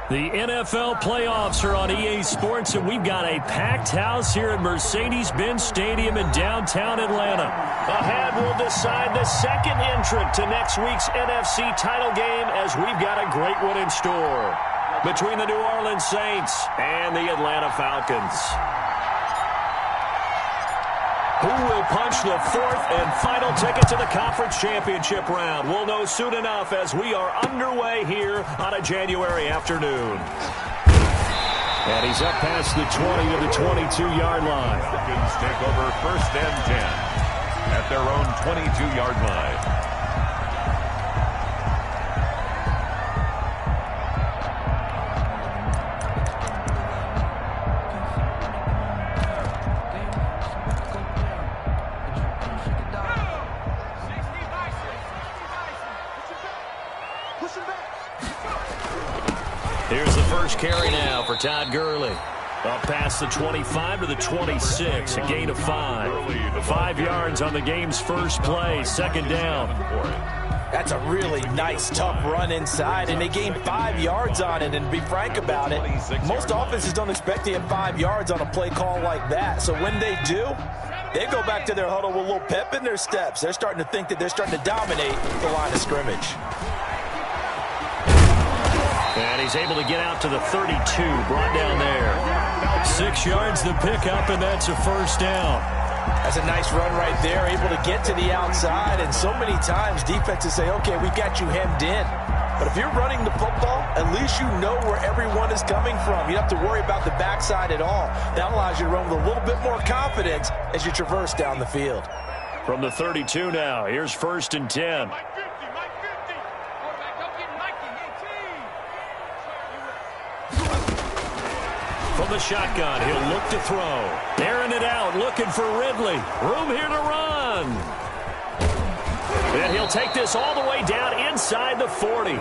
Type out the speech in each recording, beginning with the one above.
The NFL playoffs are on EA Sports, and we've got a packed house here at Mercedes-Benz Stadium in downtown Atlanta. Ahead, we'll decide the second entrant to next week's NFC title game as we've got a great one in store between the New Orleans Saints and the Atlanta Falcons. Who will punch the fourth and final ticket to the conference championship round? We'll know soon enough as we are underway here on a January afternoon. And he's up past the 20 to the 22-yard line. Falcons take over first and 10 at their own 22-yard line. Here's the first carry now for Todd Gurley. Up past the 25 to the 26, a gain of 5. 5 yards on the game's first play, second down. That's a really nice, tough run inside, and they gained 5 yards on it. And to be frank about it, most offenses don't expect to get 5 yards on a play call like that. So when they do, they go back to their huddle with a little pep in their steps. They're starting to think that they're starting to dominate the line of scrimmage. And he's able to get out to the 32, brought down there. 6 yards the pickup, and that's a first down. That's a nice run right there, able to get to the outside. And so many times defenses say, okay, we got you hemmed in. But if you're running the football, at least you know where everyone is coming from. You don't have to worry about the backside at all. That allows you to run with a little bit more confidence as you traverse down the field. From the 32 now, here's first and 10. From the shotgun, he'll look to throw. Airing it out, looking for Ridley. Room here to run. And he'll take this all the way down inside the 40.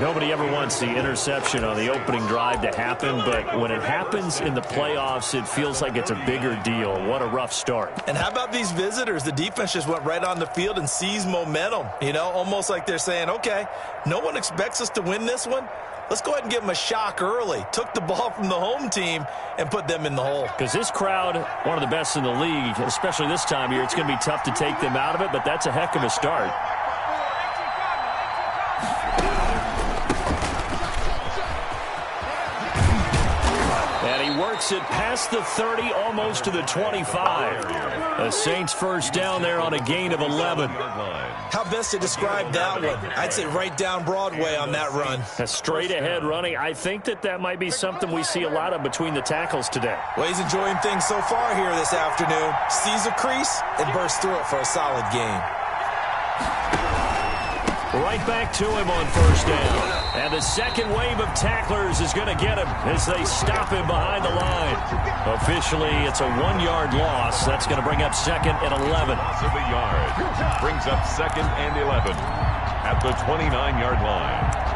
Nobody ever wants the interception on the opening drive to happen, but when it happens in the playoffs, it feels like it's a bigger deal. What a rough start. And how about these visitors? The defense just went right on the field and seized momentum. You know, almost like they're saying, okay, no one expects us to win this one. Let's go ahead and give them a shock early. Took the ball from the home team and put them in the hole. Because this crowd, one of the best in the league, especially this time of year, it's going to be tough to take them out of it, but that's a heck of a start. And he works it past the 30, almost to the 25. The Saints first down there on a gain of 11. How best to describe that one? I'd say right down Broadway on that run. A straight ahead running. I think that might be something we see a lot of between the tackles today. Well, he's enjoying things so far here this afternoon. Sees a crease and bursts through it for a solid game. Right back to him on first down. And the second wave of tacklers is going to get him as they stop him behind the line. Officially, it's a 1-yard loss. That's going to bring up second and 11. Loss of a yard. Brings up second and 11 at the 29-yard line.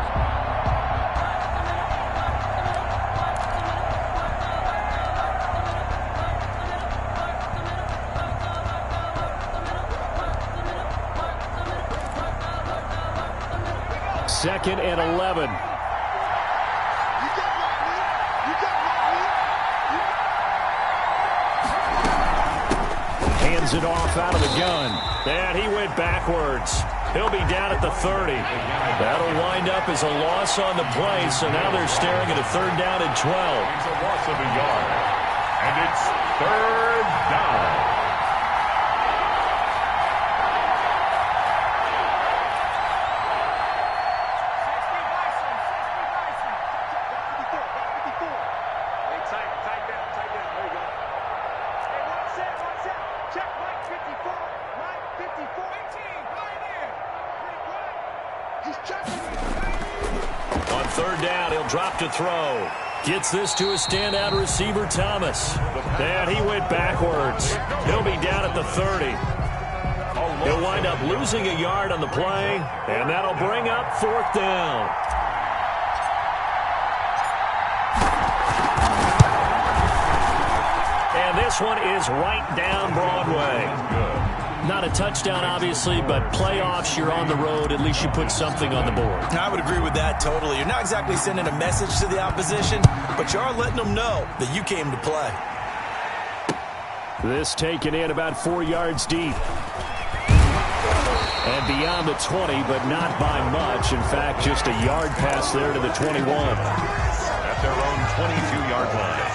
Second and 11. Hands it off out of the gun. And he went backwards. He'll be down at the 30. That'll wind up as a loss on the play, so now they're staring at a third down and 12. It's a loss of a yard. And it's third down. On third down, he'll drop to throw. Gets this to a standout receiver, Thomas. And he went backwards. He'll be down at the 30. He'll wind up losing a yard on the play, and that'll bring up fourth down. And this one is right down Broadway. Not a touchdown, obviously, but playoffs, you're on the road. At least you put something on the board. I would agree with that totally. You're not exactly sending a message to the opposition, but you are letting them know that you came to play. This taken in about 4 yards deep. And beyond the 20, but not by much. In fact, just a yard pass there to the 21. At their own 22-yard line.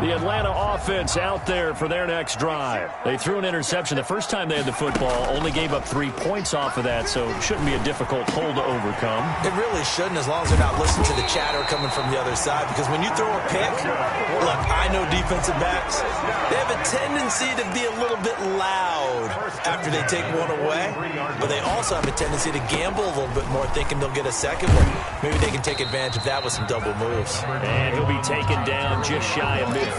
The Atlanta offense out there for their next drive. They threw an interception the first time they had the football, only gave up 3 points off of that, so it shouldn't be a difficult hole to overcome. It really shouldn't, as long as they're not listening to the chatter coming from the other side, because when you throw a pick, look, I know defensive backs, they have a tendency to be a little bit loud after they take one away, but they also have a tendency to gamble a little bit more, thinking they'll get a second one. Maybe they can take advantage of that with some double moves. And he'll be taken down just shy of midfield.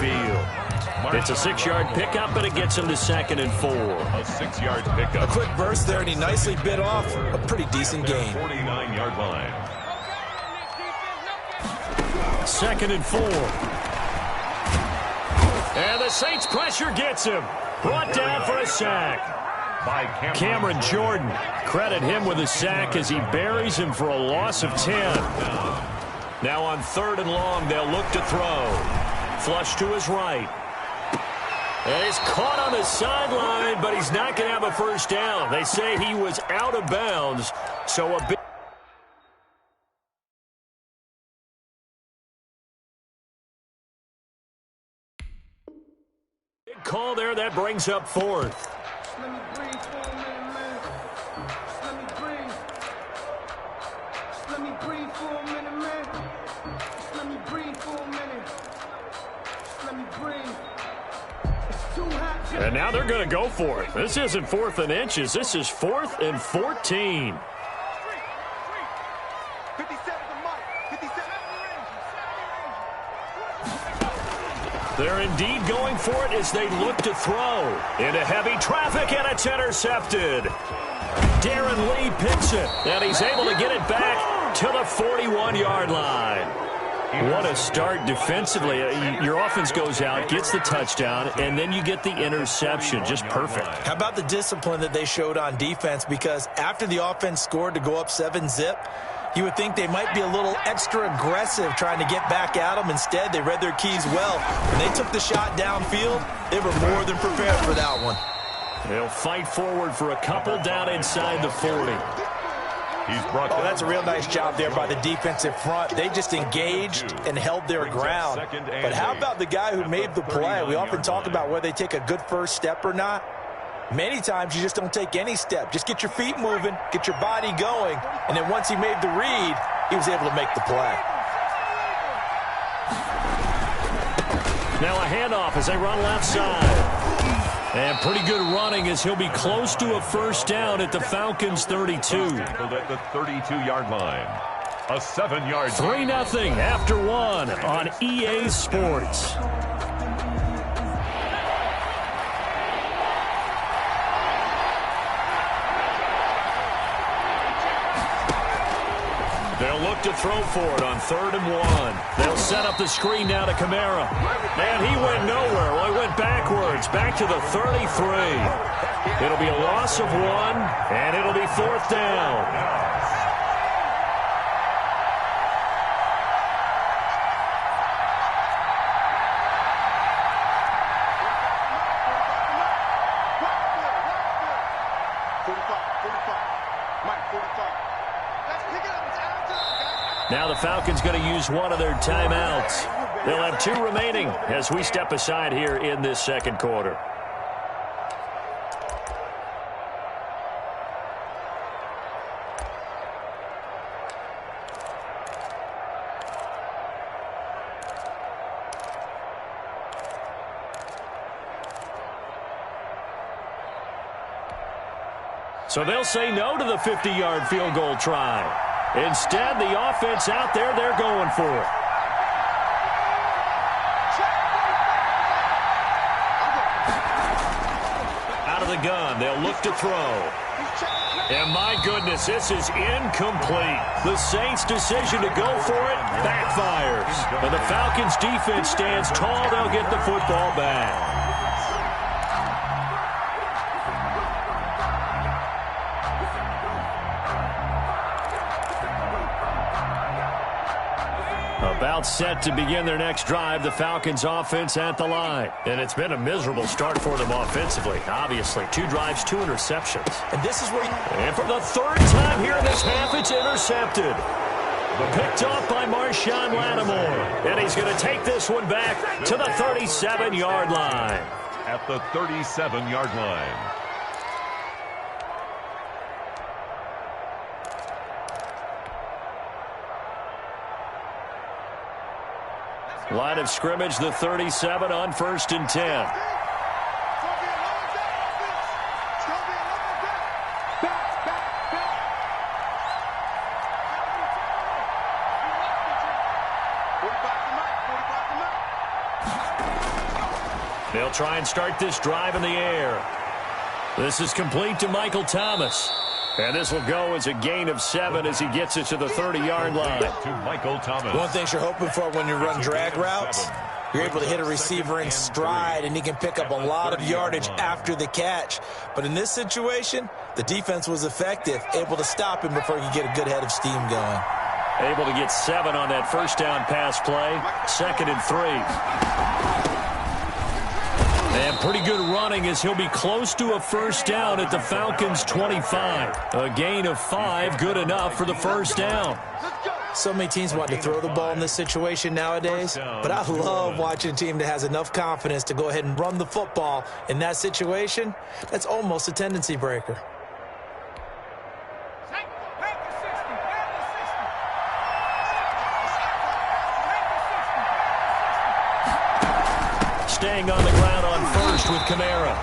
It's a 6-yard pickup, but it gets him to 2nd and 4. A 6-yard pickup. A quick burst there, and he nicely bit off a pretty decent gain. 49-yard line. 2nd and 4. And the Saints pressure gets him. Brought down for a sack. By Cameron Jordan. Credit him with a sack as he buries him for a loss of 10. Now on 3rd and long, they'll look to throw. Flush to his right. And he's caught on the sideline, but he's not going to have a first down. They say he was out of bounds, so a big call there. That brings up 4th. Let me breathe for a minute, man. Just let me breathe. Just let me breathe for a minute, man. Just let me breathe for a minute. Just let me breathe. It's too hot. And now they're going to go for it. This isn't 4th and inches. This is 4th and 14. They're indeed going for it as they look to throw. Into heavy traffic, and it's intercepted. Darren Lee picks it, and he's able to get it back to the 41-yard line. What a start defensively. Your offense goes out, gets the touchdown, and then you get the interception. Just perfect. How about the discipline that they showed on defense? Because after the offense scored to go up 7-zip, you would think they might be a little extra aggressive trying to get back at them. Instead, they read their keys well. When they took the shot downfield, they were more than prepared for that one. They'll fight forward for a couple down inside the 40. That's a real nice job there by the defensive front. They just engaged and held their ground. But how about the guy who made the play? We often talk about whether they take a good first step or not. Many times you just don't take any step. Just get your feet moving, get your body going, and then once he made the read, he was able to make the play. Now a handoff as they run left side. And pretty good running as he'll be close to a first down at the Falcons' 32. At the 32-yard line. A 7-yard 3-0 after 1 on EA Sports. They'll look to throw for it on 3rd and 1. They'll set up the screen now to Kamara. And he went nowhere. Well, he went backwards, back to the 33. It'll be a loss of 1, and it'll be 4th down. Now the Falcons going to use one of their timeouts. They'll have 2 remaining as we step aside here in this second quarter. So they'll say no to the 50-yard field goal try. Instead, the offense out there, they're going for it. Out of the gun, they'll look to throw. And my goodness, this is incomplete. The Saints' decision to go for it backfires. But the Falcons' defense stands tall. They'll get the football back. About set to begin their next drive, the Falcons offense at the line. And it's been a miserable start for them offensively. Obviously, 2 drives, 2 interceptions. And this is where And for the 3rd time here in this half, it's intercepted. Picked off by Marshawn Lattimore. And he's going to take this one back to the 37-yard line. At the 37-yard line. Line of scrimmage, the 37 on 1st and 10. They'll try and start this drive in the air. This is complete to Michael Thomas. And this will go as a gain of 7 as he gets it to the 30-yard line. To Michael Thomas. one thing you're hoping for when you run drag routes, you're able to hit a receiver in stride, and he can pick up a lot of yardage after the catch. But in this situation, the defense was effective, able to stop him before he could get a good head of steam going. Able to get 7 on that first down pass play. 2nd and 3. And pretty good running as he'll be close to a first down at the Falcons' 25. A gain of 5, good enough for the first down. So many teams want to throw the ball in this situation nowadays, but I love watching a team that has enough confidence to go ahead and run the football. In that situation, that's almost a tendency breaker. Staying on the ground on 1st with Kamara.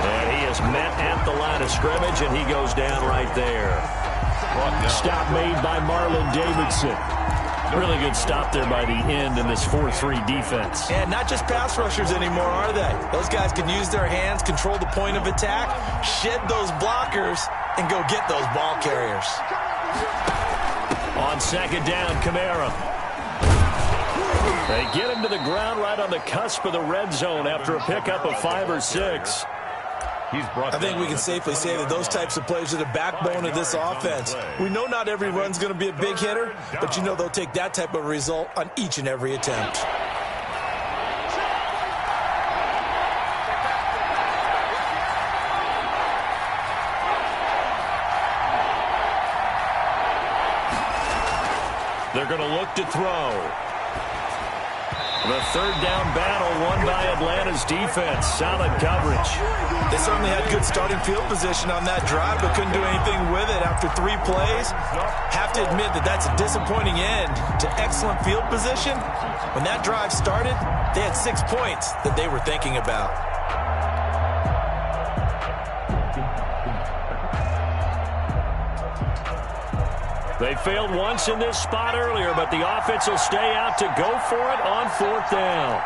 And he is met at the line of scrimmage, and he goes down right there. Stop made by Marlon Davidson. Really good stop there by the end in this 4-3 defense. And not just pass rushers anymore, are they? Those guys can use their hands, control the point of attack, shed those blockers, and go get those ball carriers. On 2nd down, Kamara. They get him to the ground right on the cusp of the red zone after a pickup of 5 or 6. I think we can safely say that those types of plays are the backbone of this offense. We know not every run's going to be a big hitter, but you know they'll take that type of result on each and every attempt. They're going to look to throw. The 3rd down battle won by Atlanta's defense. Solid coverage. They certainly had good starting field position on that drive, but couldn't do anything with it after 3 plays. Have to admit that that's a disappointing end to excellent field position. When that drive started, they had 6 points that they were thinking about. They failed once in this spot earlier, but the offense will stay out to go for it on 4th down.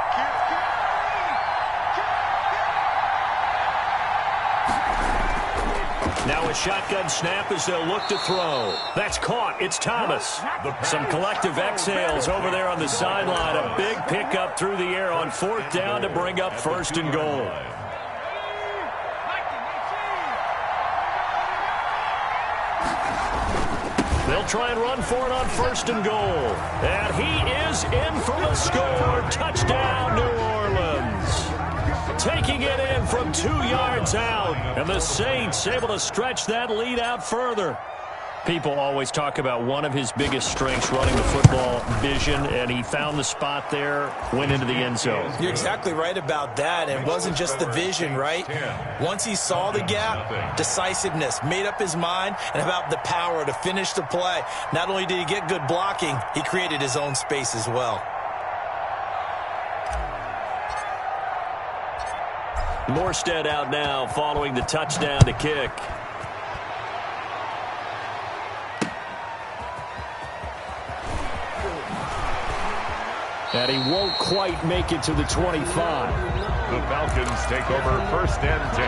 Now a shotgun snap as they'll look to throw. That's caught. It's Thomas. Some collective exhales over there on the sideline. A big pickup through the air on 4th down to bring up 1st and goal. They'll try and run for it on 1st and goal. And he is in for the score. Touchdown, New Orleans. Taking it in from 2 yards out. And the Saints able to stretch that lead out further. People always talk about one of his biggest strengths, running the football, vision, and he found the spot there, went into the end zone. You're exactly right about that. It wasn't just the vision, right? Once he saw the gap, decisiveness, made up his mind, and about the power to finish the play. Not only did he get good blocking, he created his own space as well. Morstead out now following the touchdown to kick. And he won't quite make it to the 25. The Falcons take over 1st and 10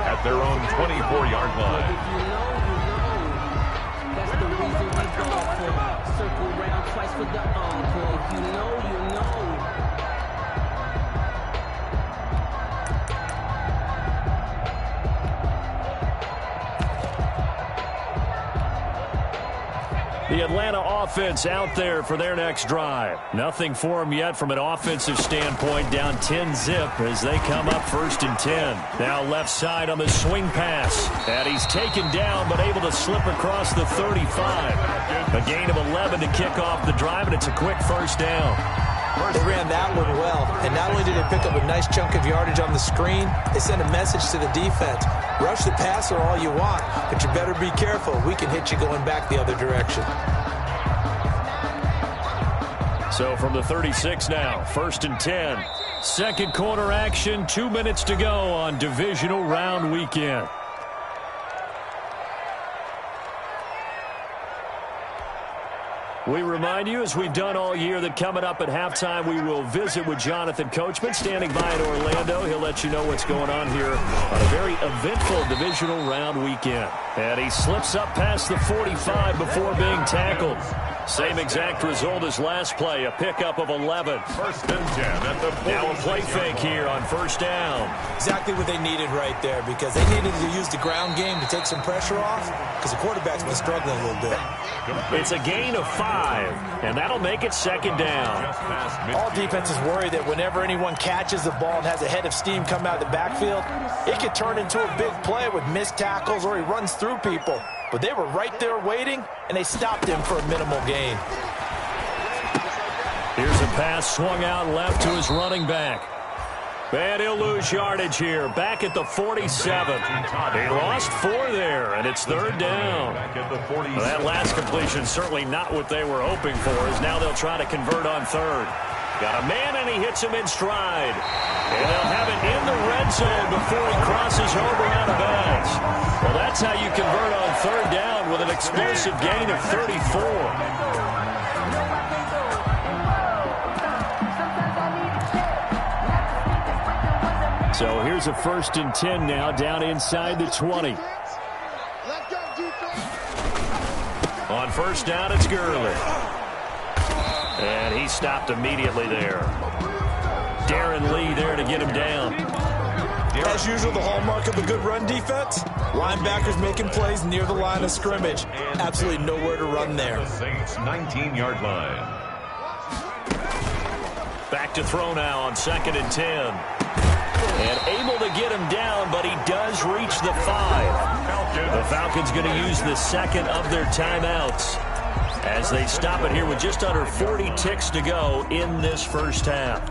at their own 24-yard line. That's the reason we go for. Circle round twice for the encore. You know. The Atlanta offense out there for their next drive. Nothing for them yet from an offensive standpoint. Down 10-zip as they come up 1st and 10. Now left side on the swing pass. And he's taken down but able to slip across the 35. A gain of 11 to kick off the drive, and it's a quick 1st down. They ran that one well, and not only did they pick up a nice chunk of yardage on the screen, they sent a message to the defense. Rush the passer all you want, but you better be careful. We can hit you going back the other direction. So from the 36 now, 1st and 10. Second quarter action, 2 minutes to go on divisional round weekend. We remind you, as we've done all year, that coming up at halftime, we will visit with Jonathan Coachman, standing by in Orlando. He'll let you know what's going on here on a very eventful divisional round weekend. And he slips up past the 45 before being tackled. Same exact result as last play, a pickup of 11. 1st and 10 at the 46. Now a play fake here on 1st down. Exactly what they needed right there, because they needed to use the ground game to take some pressure off, because the quarterback's been struggling a little bit. It's a gain of 5, and that'll make it 2nd down. All defenses worry that whenever anyone catches the ball and has a head of steam come out of the backfield, it could turn into a big play with missed tackles or he runs through people. But they were right there waiting, and they stopped him for a minimal gain. Here's a pass swung out left to his running back. And he'll lose yardage here. Back at the 47. He lost 4 there, and it's 3rd down. Well, that last completion certainly not what they were hoping for, as now they'll try to convert on 3rd. Got a man, and he hits him in stride. And they'll have it in the red zone before he crosses over out of bounds. Well, that's how you convert on 3rd down with an explosive gain of 34. So here's a 1st and 10 now, down inside the 20. On 1st down, it's Gurley. And he stopped immediately there. Darren Lee there to get him down. As usual, the hallmark of a good run defense, linebackers making plays near the line of scrimmage. Absolutely nowhere to run there. Saints 19-yard line. Back to throw now on 2nd and 10. And able to get him down, but he does reach the 5. The Falcons going to use the 2nd of their timeouts as they stop it here with just under 40 ticks to go in this 1st half.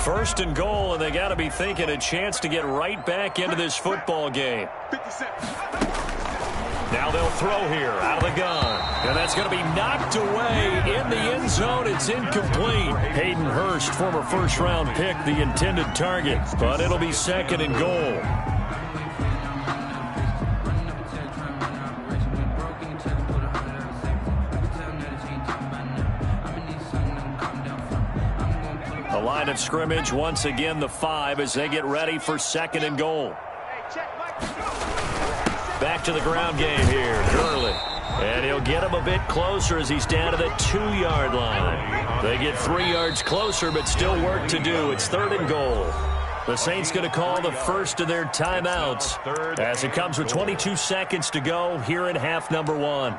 First and goal, and they got to be thinking a chance to get right back into this football game. Now they'll throw here out of the gun. And that's going to be knocked away in the end zone. It's incomplete. Hayden Hurst, former 1st-round pick, the intended target. But it'll be 2nd and goal. The line of scrimmage, once again, the 5 as they get ready for 2nd and goal. Back to the ground game here, Gurley. And he'll get him a bit closer as he's down to the 2-yard line. They get 3 yards closer, but still work to do. It's 3rd and goal. The Saints going to call the 1st of their timeouts as it comes with 22 seconds to go here in half number 1.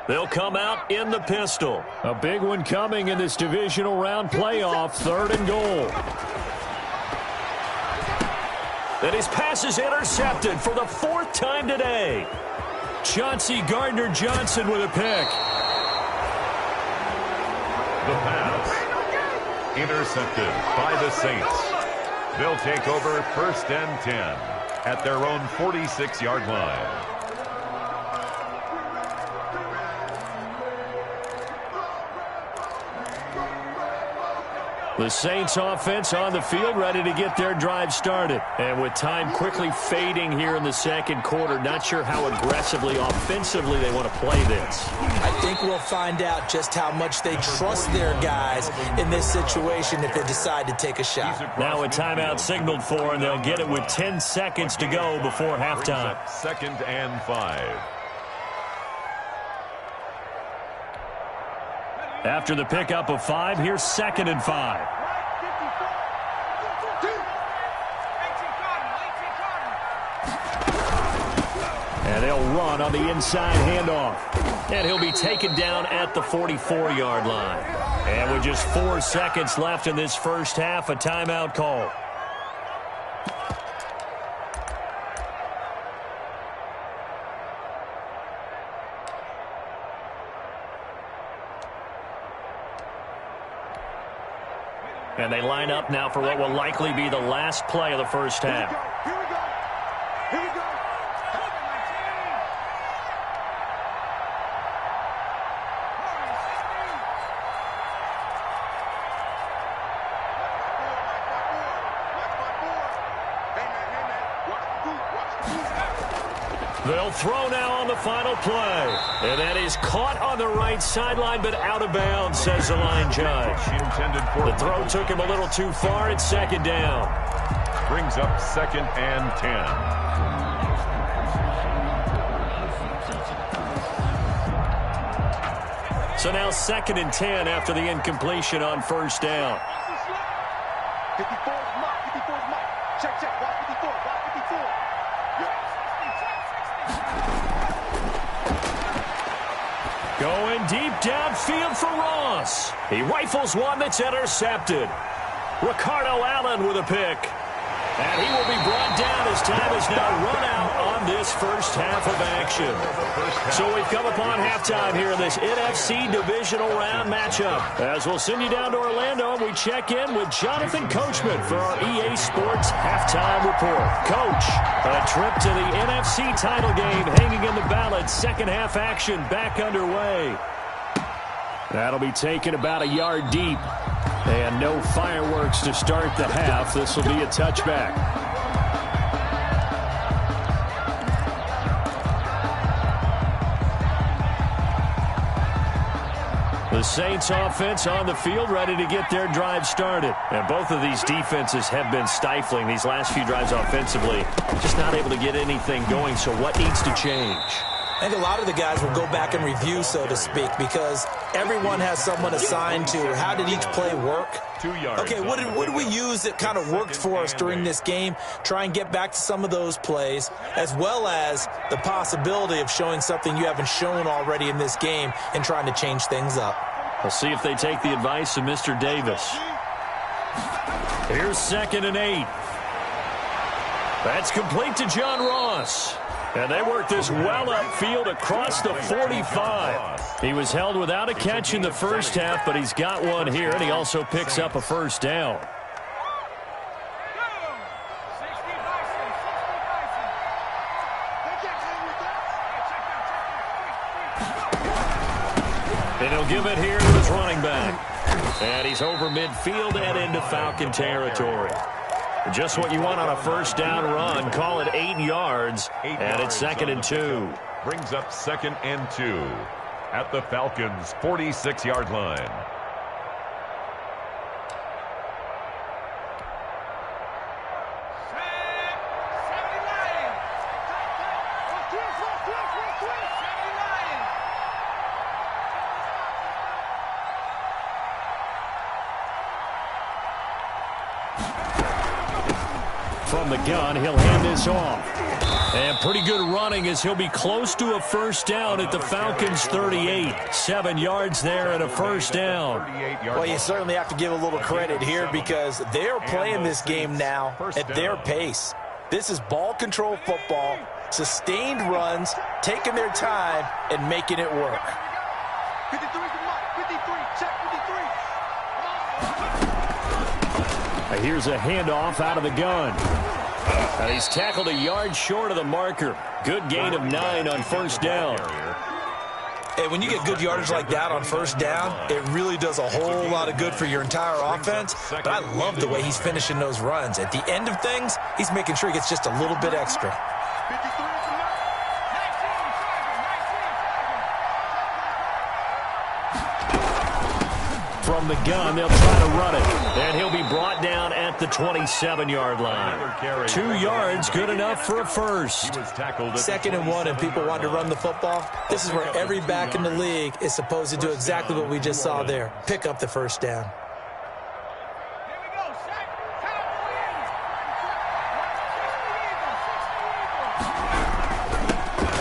They'll come out in the pistol. A big one coming in this divisional round playoff, 3rd and goal. And his pass is intercepted for the 4th time today. Chauncey Gardner-Johnson with a pick. The pass intercepted by the Saints. They'll take over 1st and 10 at their own 46-yard line. The Saints offense on the field, ready to get their drive started. And with time quickly fading here in the second quarter, not sure how aggressively, offensively they want to play this. I think we'll find out just how much they trust their guys in this situation if they decide to take a shot. Now a timeout signaled for, and they'll get it with 10 seconds to go before halftime. 2nd and 5. After the pickup of 5, here's 2nd and 5. And they'll run on the inside handoff. And he'll be taken down at the 44-yard line. And with just 4 seconds left in this first half, a timeout call. And they line up now for what will likely be the last play of the first half. Here we go. Here we go. They'll throw now on the final play. And that is caught on the right sideline, but out of bounds, says the line judge. The throw took him a little too far. It's 2nd down. Brings up 2nd and 10. So now 2nd and 10 after the incompletion on first down. 54 is Mike. 54 is Mike. Check, check. Watch 54. Watch 54. Going deep downfield for Ross. He rifles one that's intercepted. Ricardo Allen with a pick. And he will be brought down as time is now run out on this first half of action. So we've come upon halftime here in this NFC Divisional Round matchup. As we'll send you down to Orlando, we check in with Jonathan Coachman for our EA Sports Halftime Report. Coach, a trip to the NFC title game hanging in the balance. Second half action back underway. That'll be taken about a yard deep. And no fireworks to start the half. This will be a touchback. The Saints offense on the field ready to get their drive started. And both of these defenses have been stifling these last few drives offensively. Just not able to get anything going. So what needs to change? I think a lot of the guys will go back and review, so to speak, because everyone has someone assigned to how did each play work. 2 yards. Okay, what did we use that kind of worked for us during this game? Try and get back to some of those plays, as well as the possibility of showing something you haven't shown already in this game and trying to change things up. We'll see if they take the advice of Mr. Davis. Here's 2nd and 8. That's complete to John Ross. And they work this well upfield across the 45. He was held without a catch in the first half, but he's got one here, and he also picks up a first down. And he'll give it here to his running back. And he's over midfield and into Falcon territory. Just what you want on a first down run. Call it 8 yards, and it's 2nd and 2. Brings up 2nd and 2 at the Falcons' 46-yard line. From the gun, he'll hand this off. And pretty good running as he'll be close to a first down at the Falcons' 38. 7 yards there and a first down. Well, you certainly have to give a little credit here because they're playing this game now at their pace. This is ball control football, sustained runs, taking their time and making it work. 53 to Mike. 53. Check 53. Here's a handoff out of the gun. And he's tackled a yard short of the marker. Good gain of 9 on first down. And when you get good yardage like that on first down, it really does a whole lot of good for your entire offense. But I love the way he's finishing those runs. At the end of things, he's making sure he gets just a little bit extra. From the gun, they'll try to run it. And he'll be brought down at the 27-yard line. 2 yards, good enough for a first. 2nd and 1, and people want to run the football. This is where every back in the league is supposed to do exactly what we just saw there. Pick up the first down.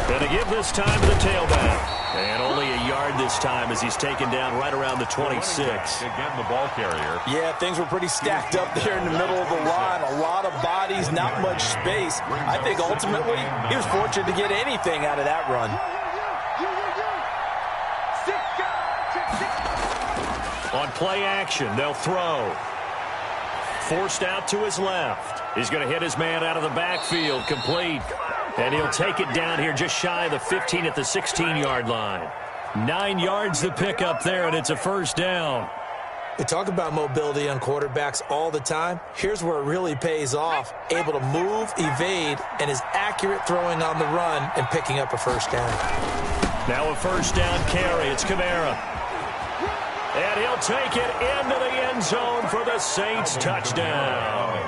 Going to give this time to the tailback. And only a yard this time as he's taken down right around the 26. Again, the ball carrier. Yeah, things were pretty stacked up there in the middle of the line. A lot of bodies, not much space. I think ultimately he was fortunate to get anything out of that run. On play action, they'll throw. Forced out to his left. He's going to hit his man out of the backfield, complete. And he'll take it down here just shy of the 15 at the 16-yard line. 9 yards the pickup there, and it's a first down. We talk about mobility on quarterbacks all the time. Here's where it really pays off. Able to move, evade, and is accurate throwing on the run and picking up a first down. Now a first down carry. It's Kamara. And he'll take it into the end zone for the Saints touchdown.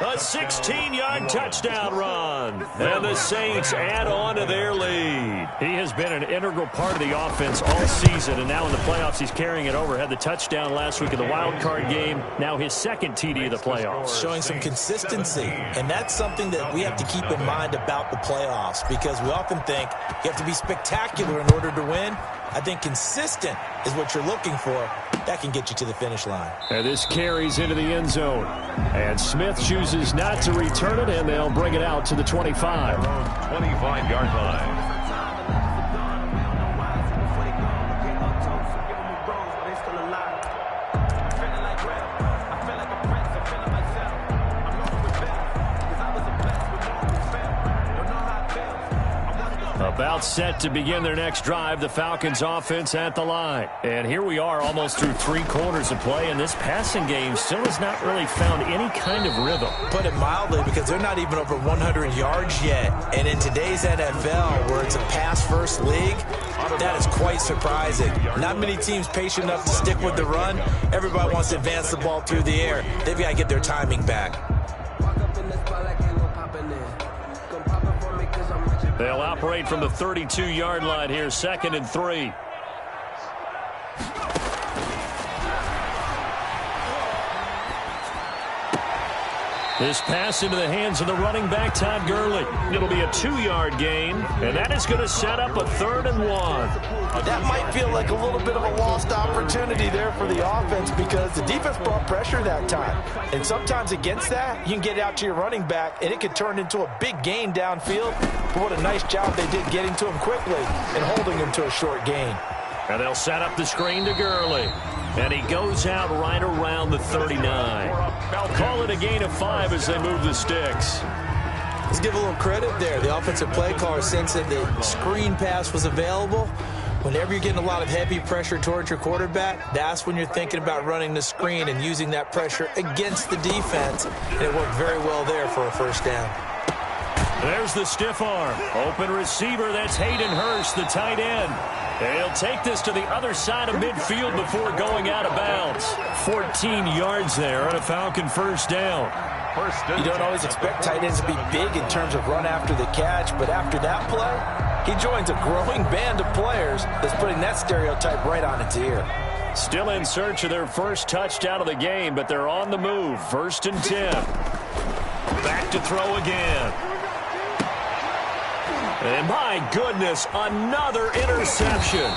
A 16-yard touchdown run. And the Saints add on to their lead. He has been an integral part of the offense all season, and now in the playoffs he's carrying it over. Had the touchdown last week in the wild card game. Now his second TD of the playoffs. Showing some consistency, and that's something that we have to keep in mind about the playoffs, because we often think you have to be spectacular in order to win. I think consistent is what you're looking for. That can get you to the finish line. And this carries into the end zone. And Smith chooses not to return it, and they'll bring it out to the 25. 25-yard line. About set to begin their next drive, the Falcons offense at the line. And here we are almost through 3 quarters of play, and this passing game still has not really found any kind of rhythm. Put it mildly, because they're not even over 100 yards yet. And in today's NFL, where it's a pass-first league, that is quite surprising. Not many teams patient enough to stick with the run. Everybody wants to advance the ball through the air. They've got to get their timing back. They'll operate from the 32-yard line here, 2nd and 3. This pass into the hands of the running back, Todd Gurley. It'll be a 2-yard gain, and that is going to set up a 3rd and 1. That might feel like a little bit of a lost opportunity there for the offense, because the defense brought pressure that time. And sometimes against that, you can get out to your running back, and it could turn into a big gain downfield. But what a nice job they did getting to him quickly and holding him to a short gain. And they'll set up the screen to Gurley. And he goes out right around the 39. Call it a gain of 5 as they move the sticks. Let's give a little credit there. The offensive play caller sensed that the screen pass was available. Whenever you're getting a lot of heavy pressure towards your quarterback, that's when you're thinking about running the screen and using that pressure against the defense. And it worked very well there for a first down. There's the stiff arm. Open receiver, that's Hayden Hurst, the tight end. They'll take this to the other side of midfield before going out of bounds. 14 yards there on a Falcon first down. You don't always expect tight ends to be big in terms of run after the catch, but after that play, he joins a growing band of players that's putting that stereotype right on its ear. Still in search of their first touchdown of the game, but they're on the move. 1st and 10. Back to throw again. And my goodness, another interception.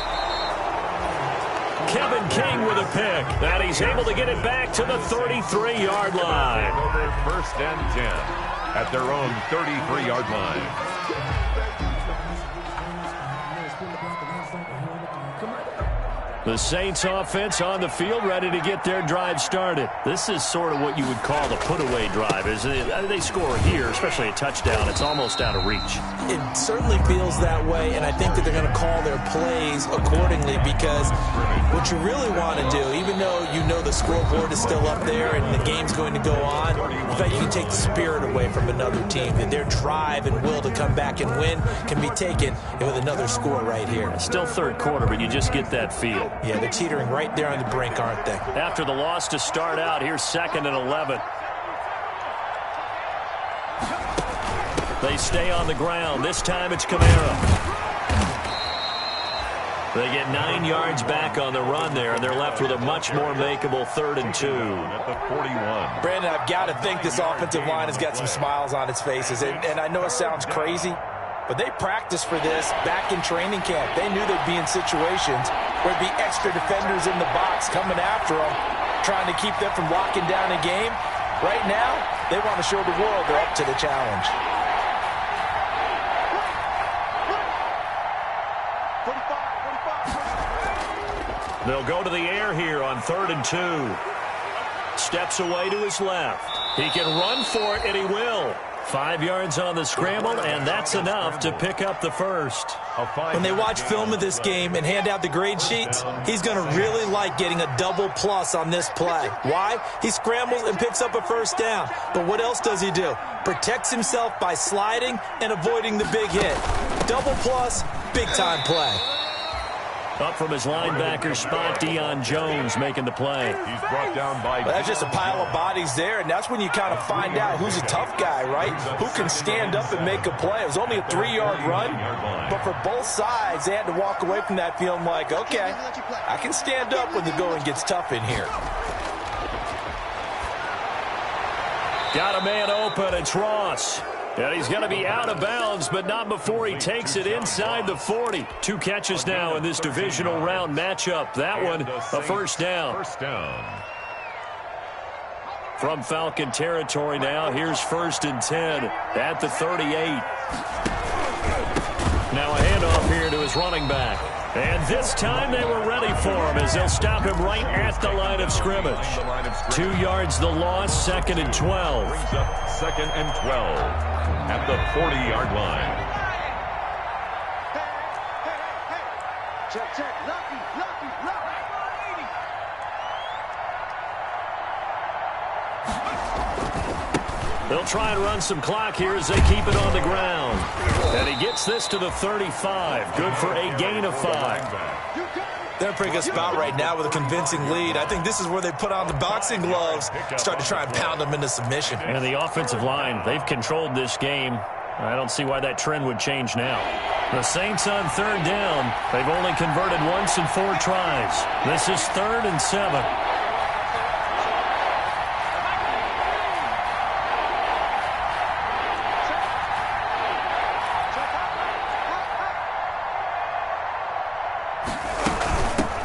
Kevin King with a pick. And he's able to get it back to the 33-yard line. Over 1st and 10 at their own 33-yard line. The Saints offense on the field, ready to get their drive started. This is sort of what you would call the put-away drive, isn't it? They score here, especially a touchdown. It's almost out of reach. It certainly feels that way, and I think that they're going to call their plays accordingly, because what you really want to do, even though you know the scoreboard is still up there and the game's going to go on, in fact, you can take the spirit away from another team, that their drive and will to come back and win can be taken with another score right here. It's still third quarter, but you just get that feel. Yeah, they're teetering right there on the brink, aren't they? After the loss to start out, here's 2nd and 11. They stay on the ground. This time it's Kamara. They get 9 yards back on the run there, and they're left with a much more makeable 3rd and 2. At the 41. Brandon, I've got to think this offensive line has got some smiles on its faces, and I know it sounds crazy, but they practiced for this back in training camp. They knew they'd be in situations where there'd be extra defenders in the box coming after them, trying to keep them from locking down a game. Right now, they want to show the world they're up to the challenge. They'll go to the air here on 3rd and 2. Steps away to his left. He can run for it, and he will. 5 yards on the scramble, and that's enough to pick up the first. When they watch film of this game and hand out the grade sheets, he's going to really like getting a double plus on this play. Why? He scrambles and picks up a first down. But what else does he do? Protects himself by sliding and avoiding the big hit. Double plus, big-time play. Up from his linebacker spot, Deion Jones making the play. He's brought down by... Well, that's just a pile of bodies there, and that's when you kind of find out who's a tough guy, right? Who can stand up and make a play. It was only a 3-yard run, but for both sides, they had to walk away from that feeling like, okay, I can stand up when the going gets tough in here. Got a man open, it's Ross. And he's going to be out of bounds, but not before he takes it inside the 40. 2 catches now in this divisional round matchup. That one, a first down. First down. From Falcon territory now, here's 1st and 10 at the 38. Now a handoff here to his running back. And this time they were ready for him as they'll stop him right at the line of scrimmage. 2 yards the loss, 2nd and 12. Brings up 2nd and 12 at the 40-yard line. Check, lucky. They'll try and run some clock here as they keep it on the ground. And he gets this to the 35. Good for a gain of 5. They're in a pretty good spot right now with a convincing lead. I think this is where they put on the boxing gloves, start to try and pound them into submission. And the offensive line, they've controlled this game. I don't see why that trend would change now. The Saints on 3rd down. They've only converted once in 4 tries. This is 3rd and 7.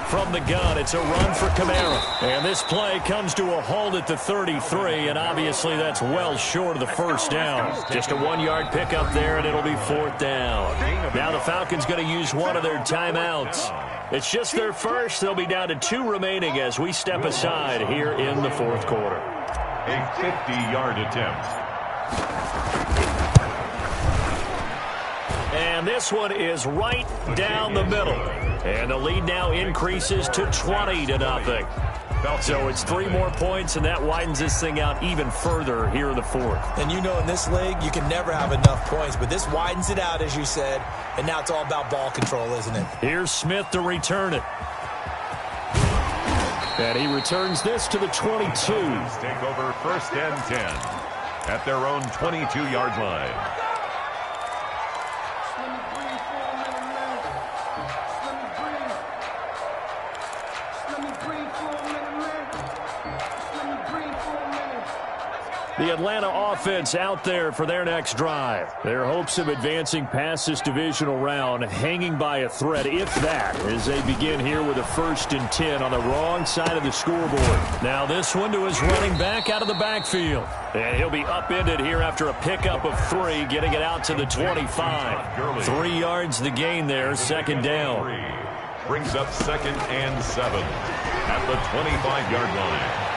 From the gun, it's a run for Kamara. And this play comes to a halt at the 33, and obviously that's well short of the first down. Just a 1-yard pickup there, and it'll be 4th down. Now the Falcons going to use one of their timeouts. It's just their first. They'll be down to 2 remaining as we step aside here in the 4th quarter. A 50-yard attempt. And this one is right down the middle. And the lead now increases to 20-0. So it's 3 more points, and that widens this thing out even further here in the 4th. And you know in this league, you can never have enough points, but this widens it out, as you said, and now it's all about ball control, isn't it? Here's Smith to return it. And he returns this to the 22. Take over 1st and 10 at their own 22-yard line. The Atlanta offense out there for their next drive. Their hopes of advancing past this divisional round hanging by a thread, if that, as they begin here with a 1st and 10 on the wrong side of the scoreboard. Now this one to his running back out of the backfield. And he'll be upended here after a pickup of 3, getting it out to the 25. 3 yards the gain there, 2nd down. brings up 2nd and 7 at the 25-yard line.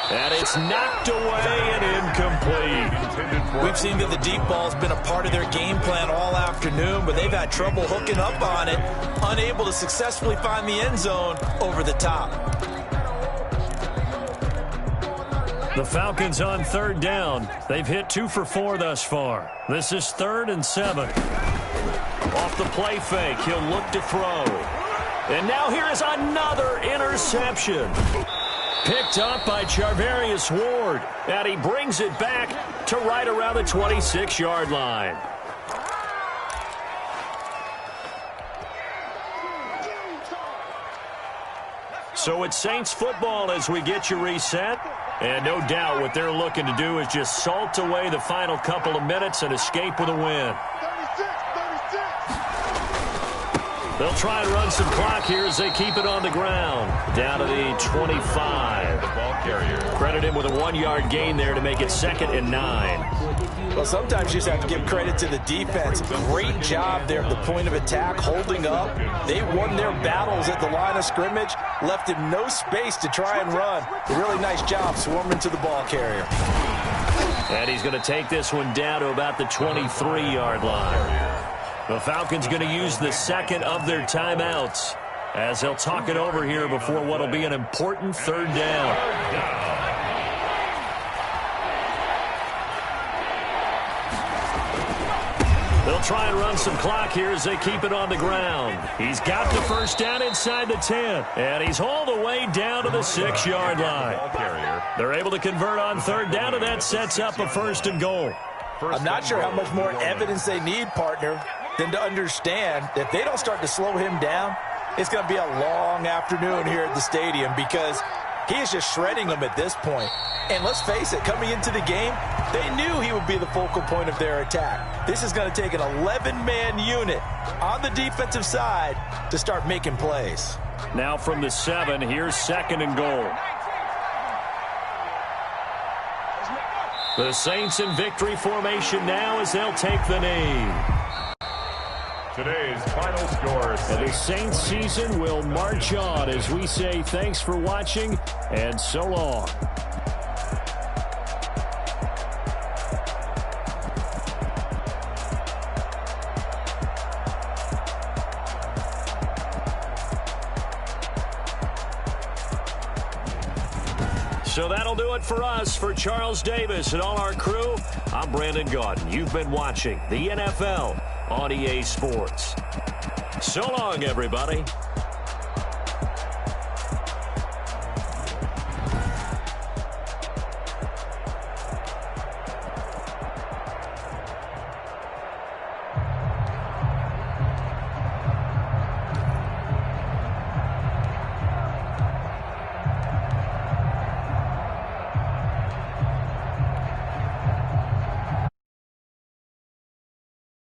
And it's knocked away and incomplete. We've seen that the deep ball's been a part of their game plan all afternoon, but they've had trouble hooking up on it, unable to successfully find the end zone over the top. The Falcons on 3rd down. They've hit 2 for 4 thus far. This is 3rd and 7. Off the play fake, he'll look to throw. And now here is another interception. Picked up by Charvarius Ward. And he brings it back to right around the 26-yard line. So it's Saints football as we get you reset. And no doubt what they're looking to do is just salt away the final couple of minutes and escape with a win. They'll try and run some clock here as they keep it on the ground. Down to the 25. The ball carrier. Credit him with a 1-yard gain there to make it 2nd and 9. Well, sometimes you just have to give credit to the defense. Great job there at the point of attack, holding up. They won their battles at the line of scrimmage, left him no space to try and run. A really nice job swarming to the ball carrier. And he's going to take this one down to about the 23-yard line. The Falcons going to use the 2nd of their timeouts as they'll talk it over here before what will be an important 3rd down. They'll try and run some clock here as they keep it on the ground. He's got the 1st down inside the 10, and he's all the way down to the 6-yard line. They're able to convert on 3rd down, and that sets up a 1st and goal. I'm not sure how much more evidence they need, partner, than to understand that if they don't start to slow him down, it's going to be a long afternoon here at the stadium because he is just shredding them at this point. And let's face it, coming into the game, they knew he would be the focal point of their attack. This is going to take an 11-man unit on the defensive side to start making plays. Now from the 7, here's 2nd and goal. The Saints in victory formation now as they'll take the knee. Today's final score. And the Saints season will march on as we say thanks for watching and so long. So that'll do it for us. For Charles Davis and all our crew, I'm Brandon Gaudin. You've been watching the NFL on EA Sports. So long, everybody.